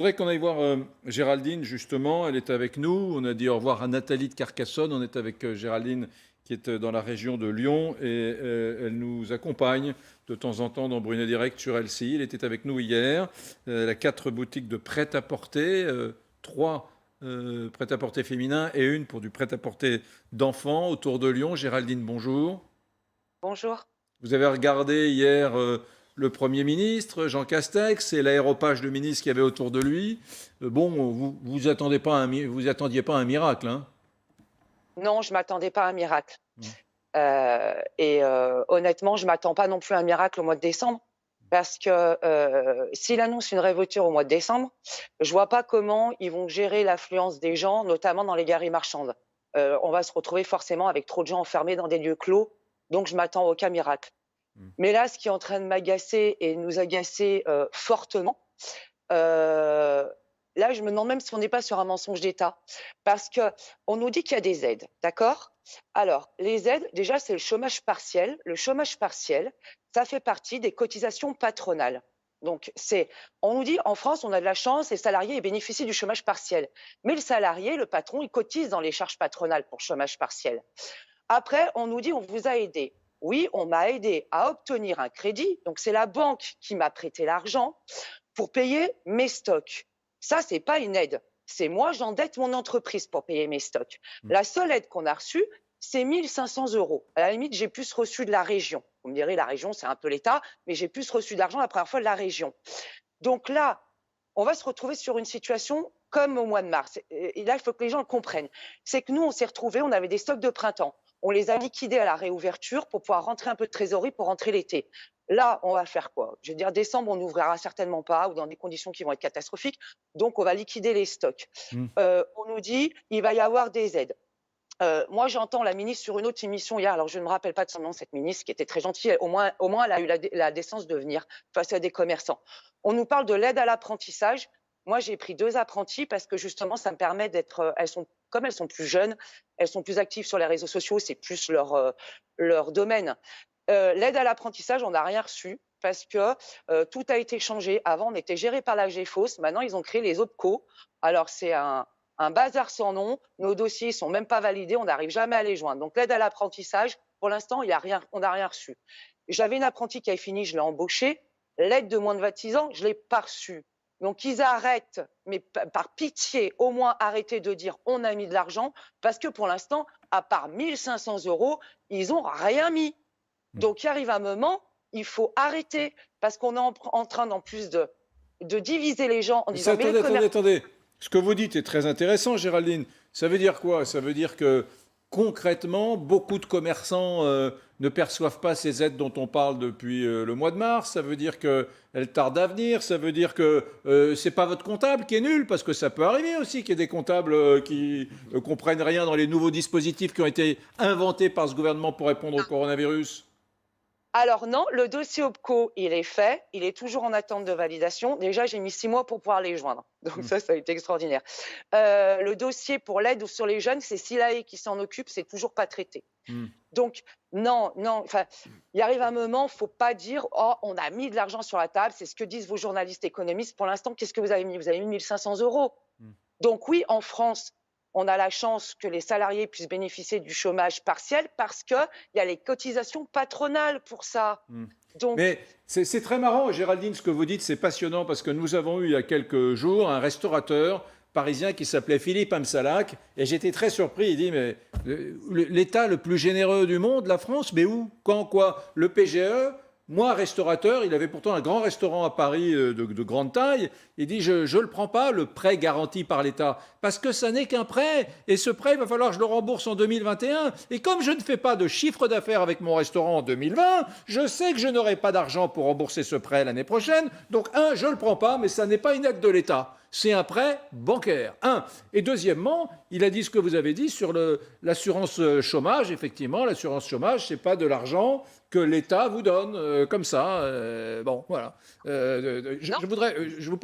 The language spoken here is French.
Je voudrais qu'on aille voir Géraldine, justement. Elle est avec nous. On a dit au revoir à Nathalie de Carcassonne. On est avec Géraldine qui est dans la région de Lyon et elle nous accompagne de temps en temps dans Brunet Direct sur LCI. Elle était avec nous hier. Elle a 4 boutiques de prêt-à-porter, 3 prêt-à-porter féminins et une pour du prêt-à-porter d'enfants autour de Lyon. Géraldine, bonjour. Bonjour. Vous avez regardé hier le Premier ministre, Jean Castex, et l'aéropage de ministres qu'il y avait autour de lui. Bon, vous attendiez pas un miracle, hein? Non, je ne m'attendais pas à un miracle. Mm. Honnêtement, je ne m'attends pas non plus à un miracle au mois de décembre. Parce que s'il annonce une réouverture au mois de décembre, je ne vois pas comment ils vont gérer l'affluence des gens, notamment dans les galeries marchandes. On va se retrouver forcément avec trop de gens enfermés dans des lieux clos. Donc, je ne m'attends à aucun miracle. Mm. Mais là, ce qui est en train de m'agacer et de nous agacer fortement, là, je me demande même si on n'est pas sur un mensonge d'État. Parce qu'on nous dit qu'il y a des aides, d'accord? Alors, les aides, déjà, c'est le chômage partiel. Le chômage partiel, ça fait partie des cotisations patronales. Donc, on nous dit, en France, on a de la chance, les salariés ils bénéficient du chômage partiel. Mais le salarié, le patron, il cotise dans les charges patronales pour chômage partiel. Après, on nous dit, on vous a aidé. Oui, on m'a aidé à obtenir un crédit. Donc, c'est la banque qui m'a prêté l'argent pour payer mes stocks. Ça, c'est pas une aide. C'est moi, j'endette mon entreprise pour payer mes stocks. Mm. La seule aide qu'on a reçue, c'est 1 500 €. À la limite, j'ai plus reçu de la région. Vous me direz, la région, c'est un peu l'État, mais j'ai plus reçu d'argent la première fois de la région. Donc là, on va se retrouver sur une situation comme au mois de mars. Et là, il faut que les gens le comprennent. C'est que nous, on s'est retrouvés, on avait des stocks de printemps. On les a liquidés à la réouverture pour pouvoir rentrer un peu de trésorerie pour rentrer l'été. Là, on va faire quoi? Je veux dire, décembre, on n'ouvrira certainement pas ou dans des conditions qui vont être catastrophiques. Donc, on va liquider les stocks. Mm. On nous dit, il va y avoir des aides. Moi, j'entends la ministre sur une autre émission hier, alors je ne me rappelle pas de son nom, cette ministre qui était très gentille, au moins elle a eu la décence de venir face à des commerçants. On nous parle de l'aide à l'apprentissage. Moi, j'ai pris 2 apprentis parce que justement, ça me permet d'être, comme elles sont plus jeunes, elles sont plus actives sur les réseaux sociaux, c'est plus leur domaine. L'aide à l'apprentissage, on n'a rien reçu parce que tout a été changé. Avant, on était géré par la GEFOS. Maintenant, ils ont créé les OPCO. Alors, c'est un bazar sans nom. Nos dossiers ne sont même pas validés. On n'arrive jamais à les joindre. Donc, l'aide à l'apprentissage, pour l'instant, on n'a rien reçu. J'avais une apprentie qui avait fini, je l'ai embauchée. L'aide de moins de 26 ans, je ne l'ai pas reçue. Donc, ils arrêtent, mais par pitié, au moins arrêter de dire on a mis de l'argent, parce que pour l'instant, à part 1 500 €, ils n'ont rien mis. Donc, il arrive un moment, il faut arrêter, parce qu'on est en train, en plus de diviser les gens en disant mais les commerçants. Attendez. Ce que vous dites est très intéressant, Géraldine. Ça veut dire quoi? Ça veut dire que concrètement, beaucoup de commerçants ne perçoivent pas ces aides dont on parle depuis le mois de mars. Ça veut dire qu'elles tardent à venir. Ça veut dire que c'est pas votre comptable qui est nul, parce que ça peut arriver aussi qu'il y ait des comptables qui ne comprennent rien dans les nouveaux dispositifs qui ont été inventés par ce gouvernement pour répondre au coronavirus. Alors non, le dossier OPCO, il est fait, il est toujours en attente de validation. Déjà, j'ai mis 6 mois pour pouvoir les joindre. Donc ça a été extraordinaire. Le dossier pour l'aide sur les jeunes, c'est SILAE qui s'en occupe, c'est toujours pas traité. Mm. Donc non, enfin, il arrive un moment, faut pas dire oh on a mis de l'argent sur la table, c'est ce que disent vos journalistes économistes. Pour l'instant, qu'est-ce que vous avez mis? Vous avez mis 1 500 €. Mm. Donc oui, en France, on a la chance que les salariés puissent bénéficier du chômage partiel parce qu'il y a les cotisations patronales pour ça. Mm. Donc, Mais c'est très marrant, Géraldine, ce que vous dites, c'est passionnant parce que nous avons eu il y a quelques jours un restaurateur parisien qui s'appelait Philippe Amsalac et j'étais très surpris. Il dit, mais l'État le plus généreux du monde, la France, mais où? Quand? Quoi? Le PGE? Moi, restaurateur, il avait pourtant un grand restaurant à Paris de grande taille. Il dit, je ne le prends pas, le prêt garanti par l'État, parce que ça n'est qu'un prêt. Et ce prêt, il va falloir que je le rembourse en 2021. Et comme je ne fais pas de chiffre d'affaires avec mon restaurant en 2020, je sais que je n'aurai pas d'argent pour rembourser ce prêt l'année prochaine. Donc, je ne le prends pas, mais ça n'est pas une aide de l'État. C'est un prêt bancaire. Et deuxièmement, il a dit ce que vous avez dit sur l'assurance chômage. Effectivement, l'assurance chômage, ce n'est pas de l'argent que l'État vous donne comme ça. Bon, voilà. non. Je vous